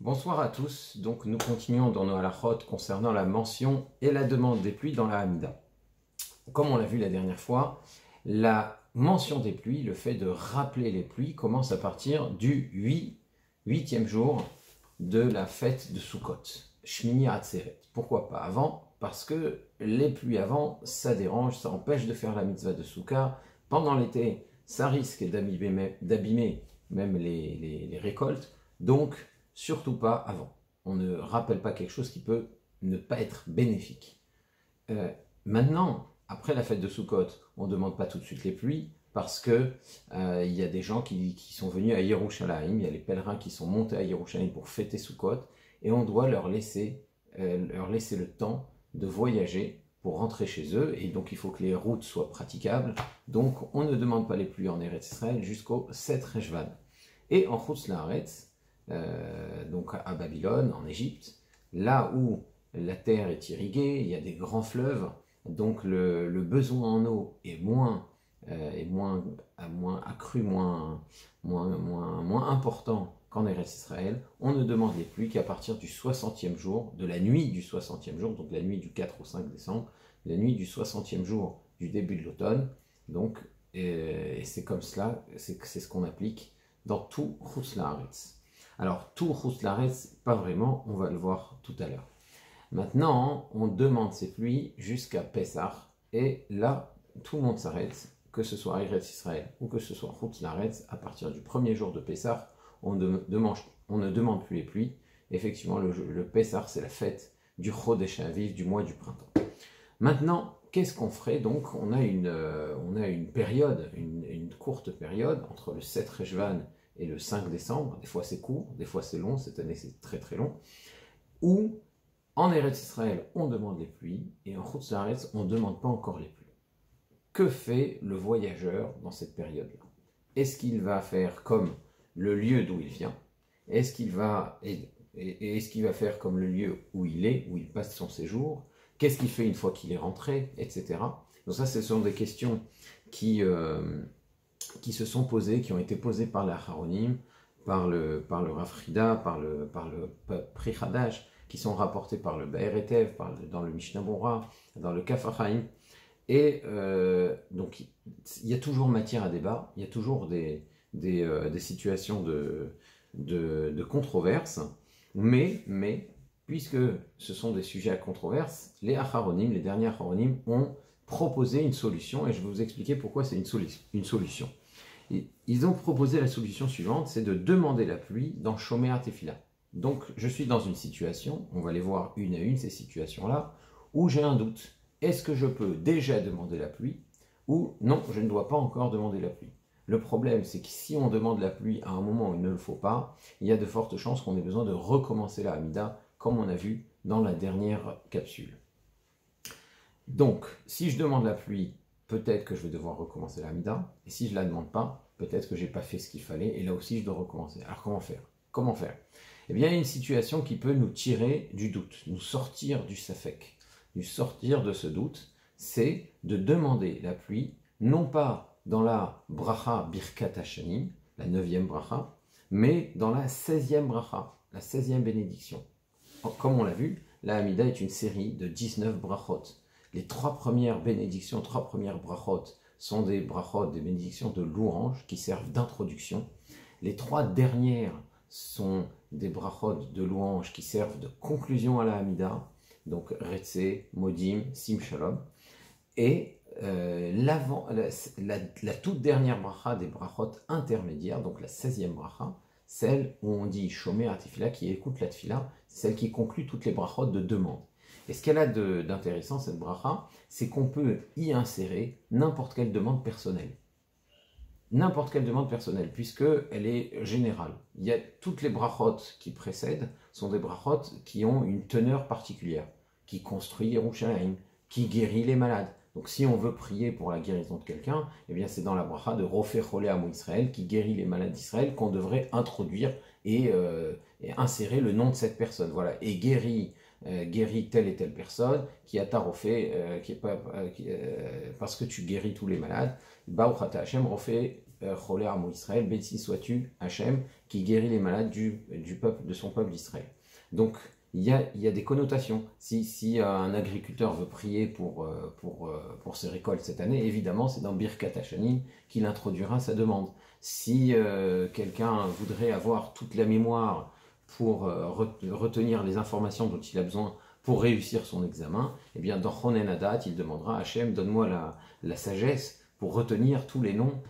Bonsoir à tous, donc nous continuons dans nos halachot concernant la mention et la demande des pluies dans la Hamida. Comme on l'a vu la dernière fois, la mention des pluies, le fait de rappeler les pluies, commence à partir du huitième jour de la fête de Sukkot, Shmini Atzeret. Pourquoi pas avant? Parce que les pluies avant, ça dérange, ça empêche de faire la mitzvah de Souka. Pendant l'été, ça risque d'abîmer même les récoltes, donc surtout pas avant. On ne rappelle pas quelque chose qui peut ne pas être bénéfique. Maintenant, après la fête de Sukkot, on ne demande pas tout de suite les pluies parce que il y a des gens qui sont venus à Yerushalayim, il y a les pèlerins qui sont montés à Yerushalayim pour fêter Sukkot et on doit leur laisser le temps de voyager pour rentrer chez eux, et donc il faut que les routes soient praticables. Donc on ne demande pas les pluies en Eretz Israël jusqu'au 7 Rejvan. Et en Chutz La'aretz, donc à Babylone, en Égypte, là où la terre est irriguée, il y a des grands fleuves, donc le besoin en eau est moins accru, moins important qu'en Eretz Israël. On ne demande les pluies qu'à partir du 60e jour, de la nuit du 60e jour, donc la nuit du 4 au 5 décembre, la nuit du 60e jour du début de l'automne. Donc, et c'est comme cela, c'est ce qu'on applique dans tout Chutz La'aretz. Alors, tout Chutz La'aretz, pas vraiment, on va le voir tout à l'heure. Maintenant, on demande ces pluies jusqu'à Pessah, et là, tout le monde s'arrête, que ce soit Eretz Israël ou que ce soit Chutz La'aretz. À partir du premier jour de Pessah, on ne demande plus les pluies. Effectivement, le Pessah, c'est la fête du Chodesh Aviv, du mois du printemps. Maintenant, qu'est-ce qu'on ferait? Donc, on a une période, une courte période, entre le 7 Rejvan et le 5 décembre, des fois c'est court, des fois c'est long, cette année c'est très très long, où en Eretz Israël on demande les pluies, et en Chutz La'aretz on ne demande pas encore les pluies. Que fait le voyageur dans cette période-là? Est-ce qu'il va faire comme le lieu d'où il vient? Est-ce qu'il va faire comme le lieu où il passe son séjour? Qu'est-ce qu'il fait une fois qu'il est rentré, etc. Donc ça, ce sont des questions qui se sont posées, qui ont été posées par l'Acharonim, par le Rav Frida, par le Pri Hadash, qui sont rapportées par le Be'er Etev, dans le Mishnah Bora, dans le Kaf HaChaim. Et donc, il y a toujours matière à débat, il y a toujours des situations de controverse, mais puisque ce sont des sujets à controverse, les Acharonim, les derniers Acharonim, ont proposé une solution, et je vais vous expliquer pourquoi c'est une solution. Ils ont proposé la solution suivante, c'est de demander la pluie dans Shomer Tefila. Donc, je suis dans une situation, on va les voir une à une, ces situations-là, où j'ai un doute. Est-ce que je peux déjà demander la pluie, ou non, je ne dois pas encore demander la pluie? Le problème, c'est que si on demande la pluie à un moment où il ne le faut pas, il y a de fortes chances qu'on ait besoin de recommencer la Hamida, comme on a vu dans la dernière capsule. Donc, si je demande la pluie, peut-être que je vais devoir recommencer la Hamida, et si je ne la demande pas, peut-être que je n'ai pas fait ce qu'il fallait, et là aussi je dois recommencer. Alors comment faire? Eh bien, il y a une situation qui peut nous tirer du doute, nous sortir du safek, nous sortir de ce doute, c'est de demander la pluie, non pas dans la bracha Birkat Hashanim, la 9e bracha, mais dans la 16e bracha, la 16e bénédiction. Comme on l'a vu, la Hamida est une série de 19 brachot. Les 3 premières bénédictions, 3 premières brachot sont des brachot, des bénédictions de louange qui servent d'introduction. Les 3 dernières sont des brachot de louange qui servent de conclusion à la Hamida, donc Retse, Modim, Sim Shalom. Et la toute dernière bracha des brachot intermédiaires, donc la 16e bracha, celle où on dit Shomer Tefila, qui écoute la Tefila, c'est celle qui conclut toutes les brachot de demande. Et ce qu'elle a d'intéressant, cette bracha, c'est qu'on peut y insérer n'importe quelle demande personnelle. N'importe quelle demande personnelle, puisqu'elle est générale. Toutes les brachot qui précèdent sont des brachot qui ont une teneur particulière, qui construit Yerushalayim, qui guérit les malades. Donc si on veut prier pour la guérison de quelqu'un, eh bien c'est dans la bracha de Rofé Cholé Amo Israël, qui guérit les malades d'Israël, qu'on devrait introduire et insérer le nom de cette personne. Voilà, et guérit telle et telle personne, qui a tarofé, parce que tu guéris tous les malades, Baruch Ata Hashem, Rofé Cholé Amo Israël, béni sois-tu, Hachem, qui guérit les malades du peuple, de son peuple d'Israël. Donc, il y a des connotations. Si un agriculteur veut prier pour ses récoltes cette année, évidemment, c'est dans Birkat Hashanim qu'il introduira sa demande. Si quelqu'un voudrait avoir toute la mémoire pour retenir les informations dont il a besoin pour réussir son examen, eh bien, dans Chonen Adat, il demandera à Hachem, donne-moi la sagesse pour retenir tous les noms,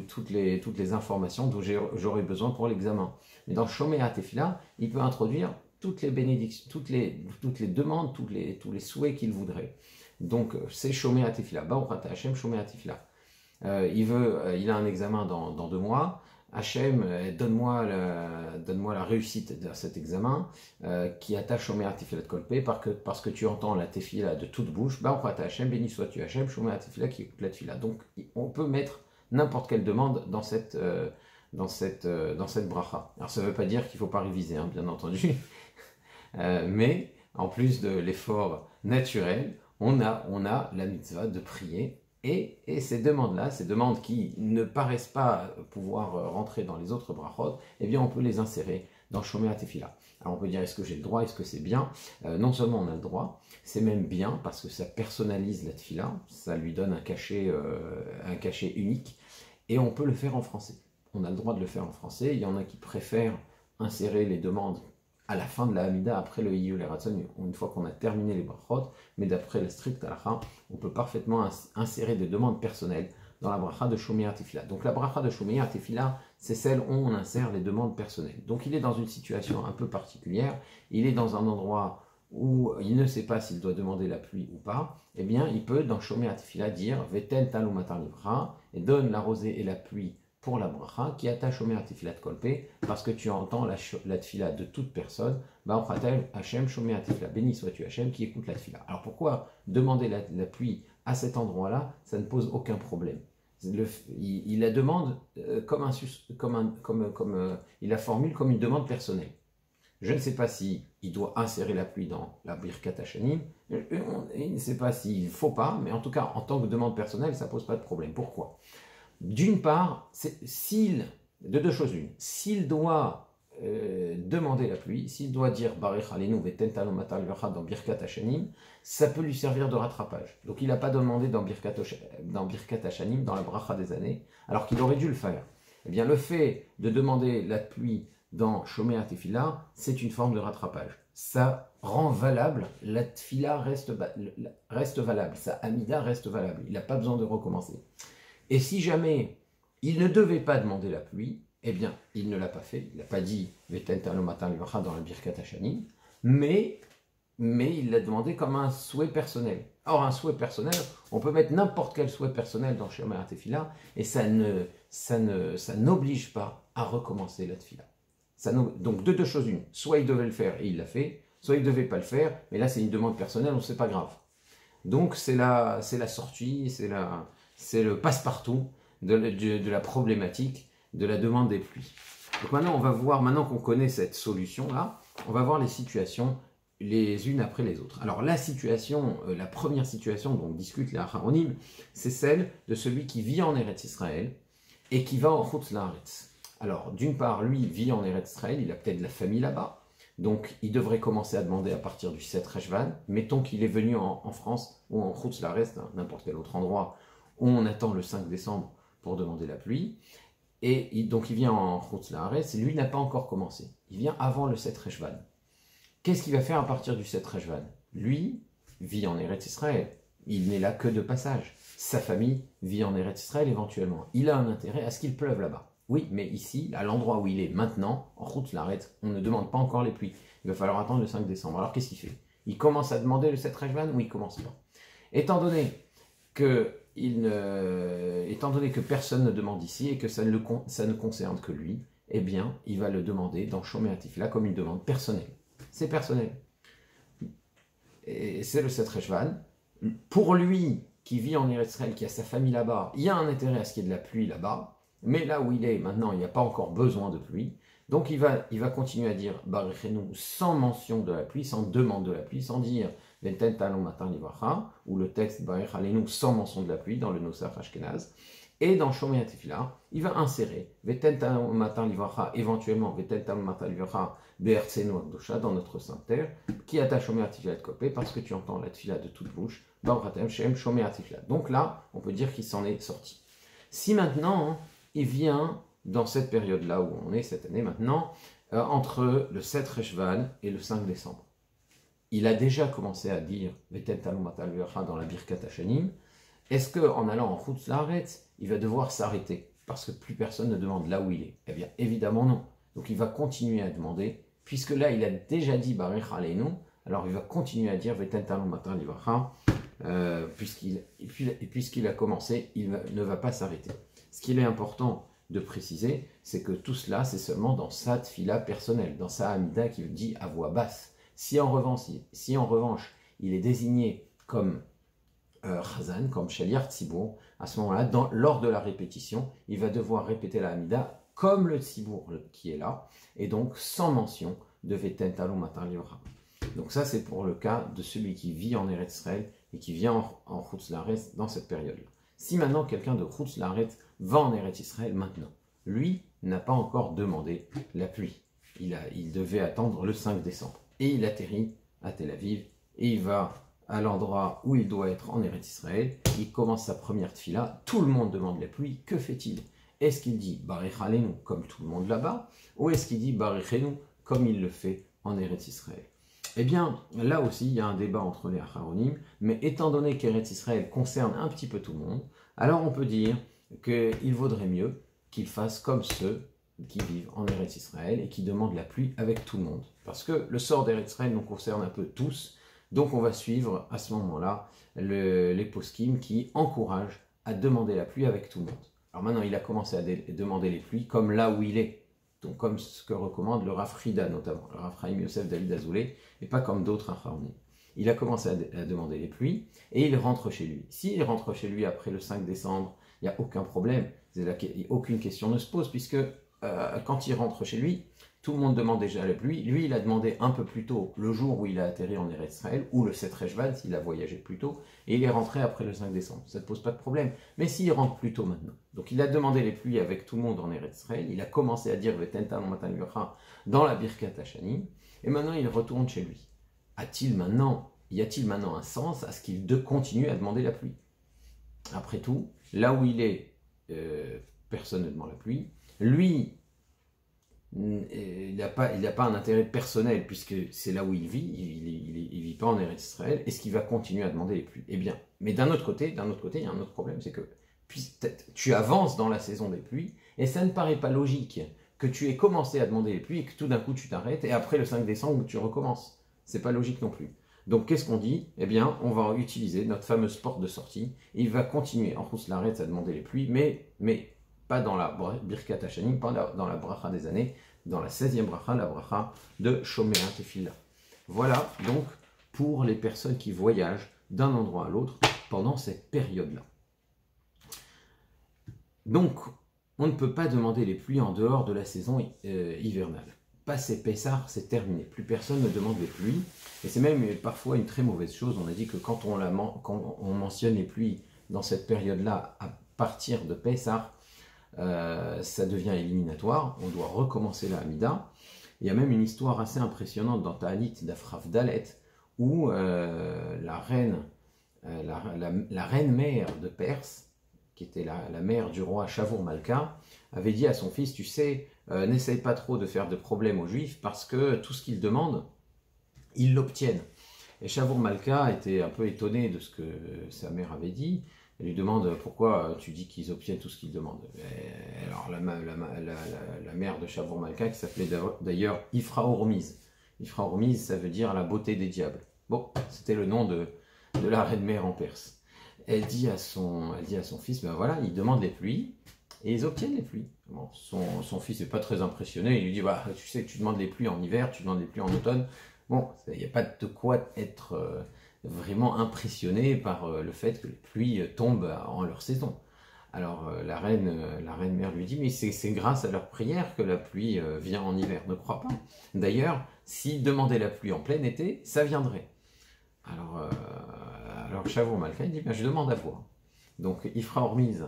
toutes les informations dont j'aurai besoin pour l'examen. Mais dans Shomea Tefila, il peut introduire toutes les bénédictions, toutes les demandes, tous les souhaits qu'il voudrait. Donc, c'est Shomea Tefila. Baruch Ata Hashem Shomea Tefila. Il a un examen dans 2 mois. Hachem, donne-moi la réussite de cet examen qui attache Shomea Tefilat Kolpé parce que tu entends la Tefila de toute bouche. Baruch Ata Hashem, béni sois-tu Hachem, Shomea Tefila qui écoute la Tefila. Donc, on peut mettre n'importe quelle demande dans cette bracha. Alors, ça ne veut pas dire qu'il ne faut pas réviser, hein, bien entendu. Mais en plus de l'effort naturel, on a la mitzvah de prier et ces demandes-là, ces demandes qui ne paraissent pas pouvoir rentrer dans les autres brachot, eh bien on peut les insérer dans Shomea Tefila. Alors on peut dire, est-ce que j'ai le droit, est-ce que c'est bien? Non seulement on a le droit, c'est même bien parce que ça personnalise la Tefila, ça lui donne un cachet unique et on peut le faire en français. On a le droit de le faire en français, il y en a qui préfèrent insérer les demandes à la fin de la Hamida, après le Iyul Ratzon, une fois qu'on a terminé les brachot, mais d'après la stricte halakha, on peut parfaitement insérer des demandes personnelles dans la bracha de Shomea Tefila. Donc la bracha de Shomea Tefila, c'est celle où on insère les demandes personnelles. Donc il est dans une situation un peu particulière, il est dans un endroit où il ne sait pas s'il doit demander la pluie ou pas, eh bien il peut dans Shomea Tefila dire « Veten talou matar livra » et donne la rosée et la pluie pour la bracha, qui attache Shomea Tefilat Kolpé, parce que tu entends la tefila de toute personne, Baruch Ata Hashem Shomea Tefila, béni sois-tu Hashem, qui écoute la tefila. Alors pourquoi demander la pluie à cet endroit-là, ça ne pose aucun problème. Il la demande il la formule comme une demande personnelle. Je ne sais pas si il doit insérer la pluie dans la Birkat Hashanim, il ne sait pas s'il ne faut pas, mais en tout cas, en tant que demande personnelle, ça ne pose pas de problème. Pourquoi? D'une part, de 2 choses l'une, s'il doit demander la pluie, s'il doit dire Barech Alenu Veten Talou Matar Livra dans Birkat Hashanim, ça peut lui servir de rattrapage. Donc il n'a pas demandé dans Birkat Hashanim, dans la bracha des années, alors qu'il aurait dû le faire. Eh bien, le fait de demander la pluie dans Shomea Tefila, c'est une forme de rattrapage. Ça rend valable, la Tefila reste valable, sa Hamida reste valable. Il n'a pas besoin de recommencer. Et si jamais il ne devait pas demander la pluie, eh bien, il ne l'a pas fait. Il n'a pas dit « Veten talou matar livra » dans la Birkat Hashanim, mais il l'a demandé comme un souhait personnel. Or, un souhait personnel, on peut mettre n'importe quel souhait personnel dans Shomea Tefila, et ça n'oblige pas à recommencer la Tefila. Donc, de 2 choses une. Soit il devait le faire et il l'a fait, soit il ne devait pas le faire, mais là, c'est une demande personnelle, donc c'est pas grave. Donc, c'est la sortie, c'est le passe-partout de la problématique de la demande des pluies. Donc maintenant, on va voir, maintenant qu'on connaît cette solution-là, on va voir les situations les unes après les autres. Alors la première situation dont on discute les Acharonim, c'est celle de celui qui vit en Eretz Israël et qui va en Chutz La'aretz. Alors d'une part, lui vit en Eretz Israël, il a peut-être de la famille là-bas, donc il devrait commencer à demander à partir du 7 Reshvan. Mettons qu'il est venu en France ou en Chutz La'aretz, n'importe quel autre endroit, on attend le 5 décembre pour demander la pluie, et donc il vient en Chutz La'aretz, et lui n'a pas encore commencé, il vient avant le 7 Reshvan. Qu'est-ce qu'il va faire à partir du 7 Reshvan? Lui vit en Eretz Israël, il n'est là que de passage, sa famille vit en Eretz Israël éventuellement, il a un intérêt à ce qu'il pleuve là-bas. Oui, mais ici, à l'endroit où il est maintenant, en Chutz La'aretz, on ne demande pas encore les pluies, il va falloir attendre le 5 décembre. Alors qu'est-ce qu'il fait? Il commence à demander le 7 Reshvan ou il ne commence pas? Étant donné que personne ne demande ici et que ça ne concerne que lui, eh bien, il va le demander dans Shomea Tefila comme une demande personnelle. C'est personnel. Et c'est le 7 Reshvan. Pour lui, qui vit en Eretz Israël, qui a sa famille là-bas, il y a un intérêt à ce qu'il y ait de la pluie là-bas, mais là où il est maintenant, il n'y a pas encore besoin de pluie. Donc il va continuer à dire Barechenu sans mention de la pluie, sans demande de la pluie, sans dire Venten talou matar livra, ou le texte Barech Alenu sans mention de la pluie dans le Nosach Ashkenaz. Et dans Shomer Tefila, il va insérer Veten Talmud Matin Livracha, éventuellement Veten Talmud Matin Livracha, Be'ertzenu Akdosha, dans notre sainte terre, qui attache Shomer Tefila de Kopé, parce que tu entends la Tefila de toute bouche, Baruch Atem Shem Shomer Tefila. Donc là, on peut dire qu'il s'en est sorti. Si maintenant, il vient dans cette période-là où on est cette année maintenant, entre le 7 Reshvan et le 5 décembre, il a déjà commencé à dire Veten Talmud Matin Livracha dans la Birkat Hashanim. Est-ce qu'en allant en Chutz Laaretz, il va devoir s'arrêter parce que plus personne ne demande là où il est? Eh bien, évidemment non. Donc il va continuer à demander, puisque là il a déjà dit Barich Aleinu, alors il va continuer à dire Veten Talmud Matin Livracha, puisqu'il a commencé, il ne va pas s'arrêter. Ce qu'il est important de préciser, c'est que tout cela, c'est seulement dans sa tfila personnelle, dans sa Hamida qui dit à voix basse. Si en revanche, il est désigné comme Chazan, comme Shaliach Tzibour, à ce moment-là, lors de la répétition, il va devoir répéter la Hamida comme le Tzibour qui est là, et donc sans mention de Veten Talmud Matin Livracha. Donc ça, c'est pour le cas de celui qui vit en Eretz Israël et qui vient en Chutz Laaretz dans cette période-là. Si maintenant quelqu'un de Chutz Laaretz va en Eretz Israël maintenant, lui n'a pas encore demandé la pluie. Il devait attendre le 5 décembre. Et il atterrit à Tel Aviv et il va à l'endroit où il doit être en Eretz Israël. Il commence sa première tfila. Tout le monde demande la pluie. Que fait-il? Est-ce qu'il dit Barich Aleinu comme tout le monde là-bas, ou est-ce qu'il dit Barichenu comme il le fait en Eretz Israël? Eh bien, là aussi, il y a un débat entre les Acharonim, mais étant donné qu'Eretz Israël concerne un petit peu tout le monde, alors on peut dire qu'il vaudrait mieux qu'il fasse comme ceux qui vivent en Eretz Israël et qui demandent la pluie avec tout le monde. Parce que le sort d'Eretz Israël nous concerne un peu tous, donc on va suivre à ce moment-là les poskim qui encouragent à demander la pluie avec tout le monde. Alors maintenant, il a commencé à demander les pluies comme là où il est, donc comme ce que recommande le Rav Frida notamment, le Rav Chaim Yosef David Azoulay, et pas comme d'autres Acharonim. Il a commencé à demander les pluies et il rentre chez lui. S'il rentre chez lui après le 5 décembre, il n'y a aucun problème, aucune question ne se pose, puisque quand il rentre chez lui, tout le monde demande déjà la pluie. Lui, il a demandé un peu plus tôt, le jour où il a atterri en Eretz Israël, ou le 7 Reshvan, s'il a voyagé plus tôt, et il est rentré après le 5 décembre. Ça ne pose pas de problème. Mais s'il rentre plus tôt maintenant, donc il a demandé les pluies avec tout le monde en Eretz Israël, il a commencé à dire Veten Talmud Matin Livracha dans la Birkat Hashanim, et maintenant il retourne chez lui. Y a-t-il maintenant un sens à ce qu'il continue à demander la pluie? Après tout, là où il est, personne ne demande la pluie. Lui, il n'a pas un intérêt personnel puisque c'est là où il vit, il vit pas en Eretz Israël. Est-ce qu'il va continuer à demander les pluies? Eh bien, mais d'un autre côté, il y a un autre problème, c'est que tu avances dans la saison des pluies et ça ne paraît pas logique que tu aies commencé à demander les pluies et que tout d'un coup tu t'arrêtes et après le 5 décembre tu recommences. C'est pas logique non plus. Donc qu'est-ce qu'on dit? Eh bien, on va utiliser notre fameuse porte de sortie et il va continuer en Chutz Laaretz à demander les pluies, mais pas dans la Birkat Hashanim, pas dans la bracha des années, dans la 16e bracha, la bracha de Shomer Tefila. Voilà donc pour les personnes qui voyagent d'un endroit à l'autre pendant cette période-là. Donc, on ne peut pas demander les pluies en dehors de la saison hivernale. Passé Pessah, c'est terminé. Plus personne ne demande les pluies. Et c'est même parfois une très mauvaise chose. On a dit que quand on mentionne les pluies dans cette période-là, à partir de Pessah, ça devient éliminatoire. On doit recommencer la Hamida. Il y a même une histoire assez impressionnante dans Ta'anit d'Afraf Dalet, où la reine mère de Perse, qui était la mère du roi Shavour Malka, avait dit à son fils, tu sais, n'essaye pas trop de faire de problème aux Juifs parce que tout ce qu'ils demandent, ils l'obtiennent. Et Shavour Malka était un peu étonné de ce que sa mère avait dit. Elle lui demande pourquoi tu dis qu'ils obtiennent tout ce qu'ils demandent. Et alors la mère de Shavour Malka, qui s'appelait d'ailleurs Ifra Hormiz. Ifra Hormiz, ça veut dire la beauté des diables. Bon, c'était le nom de la reine-mère en Perse. Elle dit à son fils, ben voilà, ils demandent les pluies, et ils obtiennent les pluies. Bon, son fils n'est pas très impressionné, il lui dit, bah, tu sais que tu demandes les pluies en hiver, tu demandes les pluies en automne. Bon, il n'y a pas de quoi être vraiment impressionné par le fait que les pluies tombent en leur saison. Alors la reine-mère lui dit, mais c'est grâce à leur prière que la pluie vient en hiver, ne crois pas. D'ailleurs, s'ils demandaient la pluie en plein été, ça viendrait. Alors Shavour Malka, il dit, ben, je demande à voir. Donc Ifra Hormiz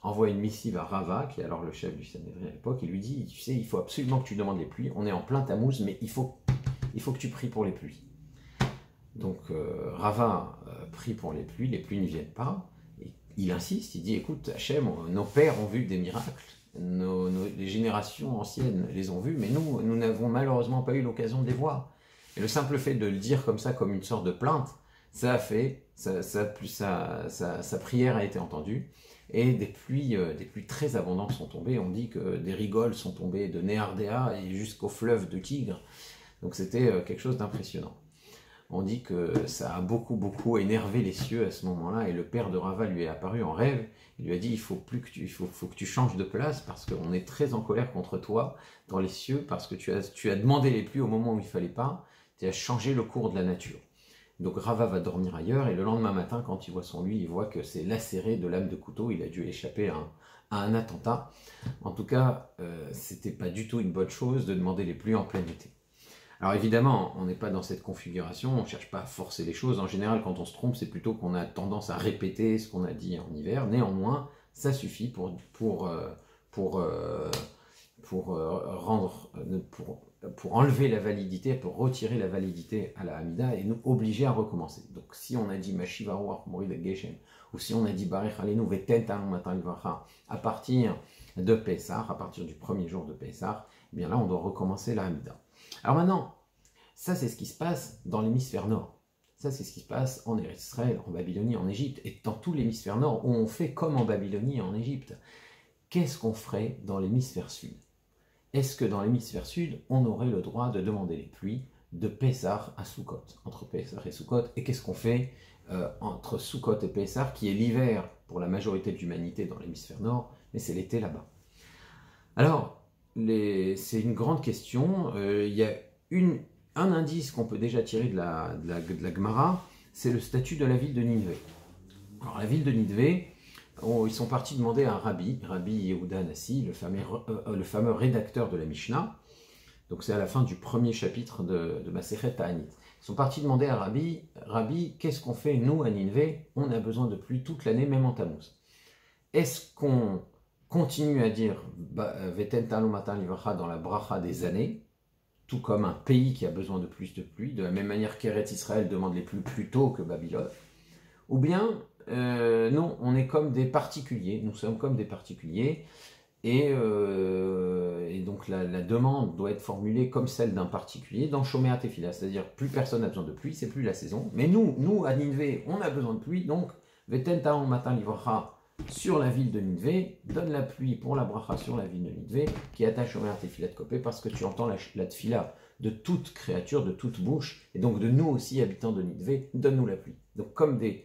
envoie une missive à Rava, qui est alors le chef du Sanhédrin à l'époque, et lui dit, tu sais, il faut absolument que tu demandes les pluies, on est en plein Tammuz, mais il faut que tu pries pour les pluies. Donc Rava prie pour les pluies n'y viennent pas, et il insiste, il dit, écoute, Hachem, nos pères ont vu des miracles, les générations anciennes les ont vus, mais nous n'avons malheureusement pas eu l'occasion de les voir. Et le simple fait de le dire comme ça, comme une sorte de plainte, ça a fait, sa prière a été entendue, et des pluies très abondantes sont tombées. On dit que des rigoles sont tombées de Néardéa et jusqu'au fleuve de Tigre, donc c'était quelque chose d'impressionnant. On dit que ça a beaucoup énervé les cieux à ce moment-là, et le père de Rava lui est apparu en rêve. Il lui a dit, il faut que tu changes de place, parce qu'on est très en colère contre toi dans les cieux, parce que tu as demandé les pluies au moment où il ne fallait pas, tu as changé le cours de la nature. Donc Rava va dormir ailleurs, et le lendemain matin, quand il voit son lit, il voit que c'est lacéré de lame de couteau, il a dû échapper à un attentat. En tout cas, c'était pas du tout une bonne chose de demander les pluies en plein été. Alors évidemment, on n'est pas dans cette configuration, on ne cherche pas à forcer les choses. En général, quand on se trompe, c'est plutôt qu'on a tendance à répéter ce qu'on a dit en hiver. Néanmoins, ça suffit pour enlever la validité, pour retirer la validité à la Hamida et nous obliger à recommencer. Donc si on a dit Mashivaru Morid Geshem, ou si on a dit Barech Alenu Veten Talon Matan Livracha à partir de Pessah, à partir du premier jour de Pessah, eh bien là on doit recommencer la Hamida. Alors maintenant, ça c'est ce qui se passe dans l'hémisphère nord. Ça c'est ce qui se passe en Israël, en Babylonie, en Égypte, et dans tout l'hémisphère nord où on fait comme en Babylonie et en Égypte. Qu'est-ce qu'on ferait dans l'hémisphère sud? Est-ce que dans l'hémisphère sud, on aurait le droit de demander les pluies de Pessah à Sukkot, entre Pessah et Sukkot? Et qu'est-ce qu'on fait entre Sukkot et Pessah, qui est l'hiver pour la majorité de l'humanité dans l'hémisphère nord, mais c'est l'été là-bas? Alors, c'est une grande question. Il y a un indice qu'on peut déjà tirer de la Gemara, c'est le statut de la ville de Nineveh. Alors la ville de Nineveh, ils sont partis demander à Rabbi Yehuda Nassi, le fameux rédacteur de la Mishnah. Donc c'est à la fin du premier chapitre de Masechet Ta'anit. Ils sont partis demander à Rabbi, qu'est-ce qu'on fait nous à Nineveh? On a besoin de pluie toute l'année, même en Tammuz. Est-ce qu'on continue à dire Veten Talon Matan Livracha dans la bracha des années, tout comme un pays qui a besoin de plus de pluie, de la même manière qu'Eretz Israël demande les pluies plus tôt que Babylone? Ou bien, non, on est comme des particuliers, nous sommes comme des particuliers, et donc la demande doit être formulée comme celle d'un particulier dans Shomer Tefila, c'est-à-dire plus personne n'a besoin de pluie, c'est plus la saison, mais nous à Nineveh, on a besoin de pluie, donc Veten Talon Matan Livracha sur la ville de Nineveh, donne la pluie pour la bracha sur la ville de Nineveh, qui attache Shomer Tefila de Kopé, parce que tu entends la tefila de toute créature, de toute bouche, et donc de nous aussi, habitants de Nineveh, donne-nous la pluie. Donc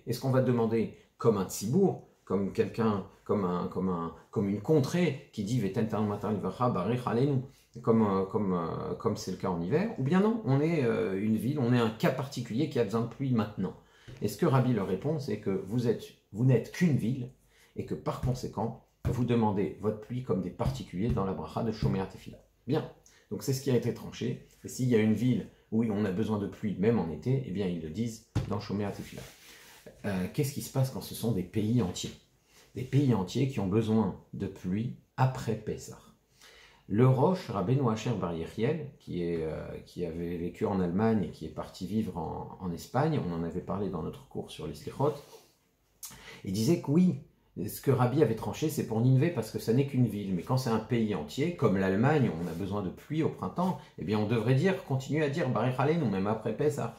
est-ce qu'on va demander comme un tzibour, comme quelqu'un, comme une contrée qui dit Veten Talon Matan Livracha Barech Alenu, comme c'est le cas en hiver, ou bien non, on est une ville, on est un cas particulier qui a besoin de pluie maintenant. Et ce que Rabbi leur répond, c'est que vous n'êtes qu'une ville, et que par conséquent, vous demandez votre pluie comme des particuliers dans la bracha de Shomer Tefila. Bien, donc c'est ce qui a été tranché. Et s'il y a une ville où on a besoin de pluie, même en été, eh bien ils le disent dans Shomer Tefila. Qu'est-ce qui se passe quand ce sont des pays entiers? Des pays entiers qui ont besoin de pluie après Pessah. Le Roche, Rabbeinu Asher Bar Yechiel, qui avait vécu en Allemagne et qui est parti vivre en Espagne, on en avait parlé dans notre cours sur les Slichot, il disait que oui, ce que Rabbi avait tranché, c'est pour Nineveh parce que ça n'est qu'une ville. Mais quand c'est un pays entier, comme l'Allemagne, on a besoin de pluie au printemps, eh bien on devrait continuer à dire Barech Alenu, même après Pessah.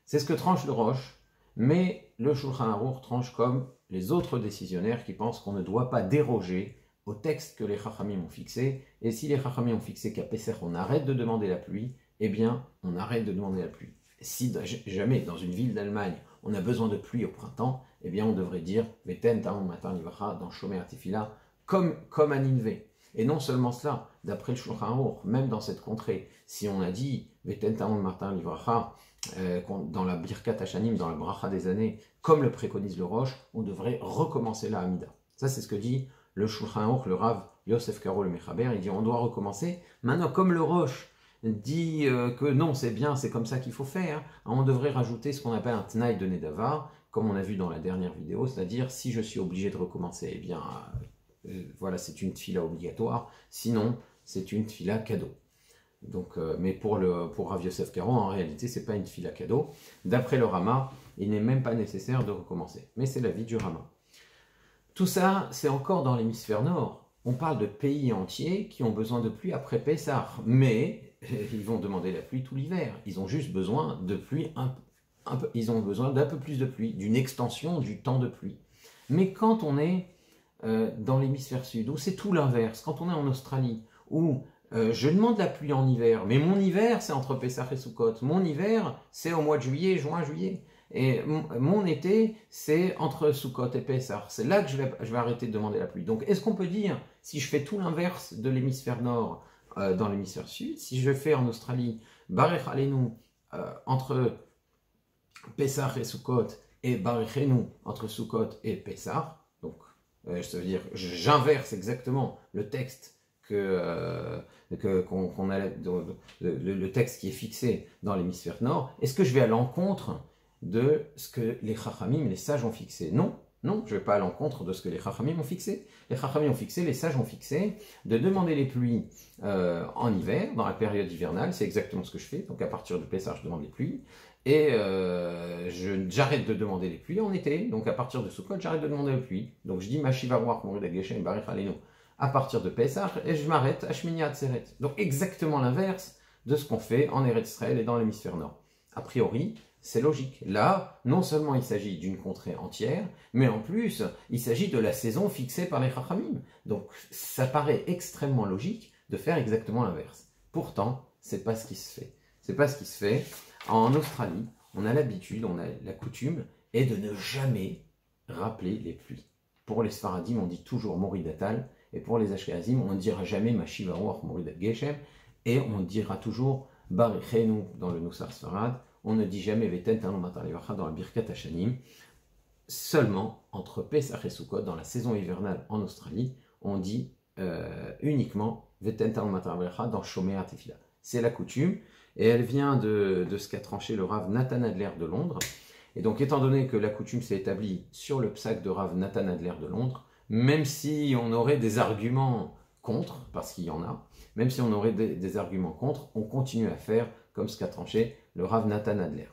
C'est ce que tranche le Roche, mais le Shulchan Aruch tranche comme les autres décisionnaires qui pensent qu'on ne doit pas déroger au texte que les Chachamim ont fixé. Et si les Chachamim ont fixé qu'à Pessah on arrête de demander la pluie, eh bien on arrête de demander la pluie. Si jamais dans une ville d'Allemagne on a besoin de pluie au printemps, eh bien on devrait dire Veten Talon Matan Livracha dans Shomer Tefila comme à Nineveh. Et non seulement cela, d'après le Shulchan Aruch, même dans cette contrée, si on a dit Veten Talon Matan Livracha dans la Birkat Hashanim, dans la bracha des années, comme le préconise le Roche, on devrait recommencer la Hamida. Ça c'est ce que dit le Shulchan Aruch, le Rav Yosef Karo le Mechaber, il dit on doit recommencer. Maintenant comme le Roche dit que non, c'est bien, c'est comme ça qu'il faut faire, on devrait rajouter ce qu'on appelle un Tnaï de Nedava, comme on a vu dans la dernière vidéo, c'est-à-dire si je suis obligé de recommencer, eh bien, voilà, c'est une tfila obligatoire, sinon, c'est une tfila cadeau. Donc, mais pour Rav Yosef Karo, en réalité, c'est pas une tfila cadeau. D'après le Rama, il n'est même pas nécessaire de recommencer. Mais c'est l'avis du Rama. Tout ça, c'est encore dans l'hémisphère nord. On parle de pays entiers qui ont besoin de pluie après Pessah. Mais ils vont demander la pluie tout l'hiver. Ils ont juste besoin de pluie, ils ont besoin d'un peu plus de pluie, d'une extension du temps de pluie. Mais quand on est dans l'hémisphère sud, où c'est tout l'inverse, quand on est en Australie, où je demande la pluie en hiver, mais mon hiver c'est entre Pessah et Sukkot, mon hiver c'est au mois de juillet, juin, juillet, et mon été c'est entre Sukkot et Pessah, c'est là que je vais arrêter de demander la pluie. Donc est-ce qu'on peut dire, si je fais tout l'inverse de l'hémisphère nord dans l'hémisphère sud, si je fais en Australie, Barech Aleinu entre Pessah et Sukkot, et Barechenu entre Sukkot et Pessah, donc ça veut dire j'inverse exactement le texte qu'on a, le texte qui est fixé dans l'hémisphère nord, est-ce que je vais à l'encontre de ce que les Chachamim, les sages ont fixé? Non, non, je ne vais pas à l'encontre de ce que les Chachamim ont fixé. Les Chachamim ont fixé, les sages ont fixé, de demander les pluies en hiver, dans la période hivernale, c'est exactement ce que je fais, donc à partir de Pessah, je demande les pluies, et j'arrête de demander les pluies en été, donc à partir de Sukkot, j'arrête de demander les pluies. Donc je dis Mashivaruach Morid Geshem Barech Aleinu à partir de Pessah, et je m'arrête à Shmini Atzeret. Donc exactement l'inverse de ce qu'on fait en Eretz Israël et dans l'hémisphère nord. A priori, c'est logique. Là, non seulement il s'agit d'une contrée entière, mais en plus, il s'agit de la saison fixée par les Chachamim. Donc ça paraît extrêmement logique de faire exactement l'inverse. Pourtant, c'est pas ce qui se fait. C'est pas ce qui se fait. En Australie, on a l'habitude, on a la coutume, est de ne jamais rappeler les pluies. Pour les Sfaradim, on dit toujours Moridatal, et pour les Ashkenazim, on ne dira jamais Mashivaruach Moridat Geshem, et on dira toujours Barichenu dans le Nusar Sfarad, on ne dit jamais Veten Talon Matar Levacha dans la Birkat Hashanim. Seulement, entre Pesach et Sukkot, dans la saison hivernale en Australie, on dit uniquement Veten Talon Matar Levacha dans Shomea Tefila. C'est la coutume, et elle vient de ce qu'a tranché le Rav Nathan Adler de Londres. Et donc, étant donné que la coutume s'est établie sur le psaque de Rav Nathan Adler de Londres, même si on aurait des arguments contre, parce qu'il y en a, même si on aurait des arguments contre, on continue à faire comme ce qu'a tranché le Rav Nathan Adler.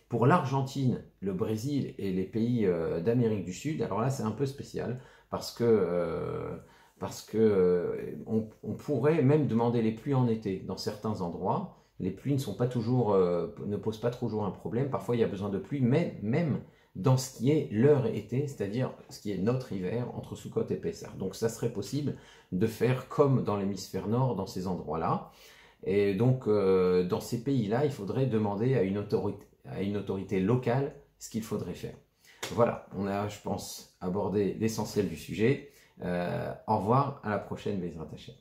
Pour l'Argentine, le Brésil et les pays d'Amérique du Sud, alors là c'est un peu spécial, parce que on pourrait même demander les pluies en été dans certains endroits. Les pluies ne sont pas toujours, ne posent pas toujours un problème. Parfois il y a besoin de pluie, mais même dans ce qui est leur été, c'est-à-dire ce qui est notre hiver entre Sukkot et Pessah. Donc ça serait possible de faire comme dans l'hémisphère nord, dans ces endroits-là. Et donc dans ces pays-là, il faudrait demander à une autorité locale ce qu'il faudrait faire. Voilà, on a, je pense, abordé l'essentiel du sujet. Au revoir, à la prochaine, Bezrat Hashem.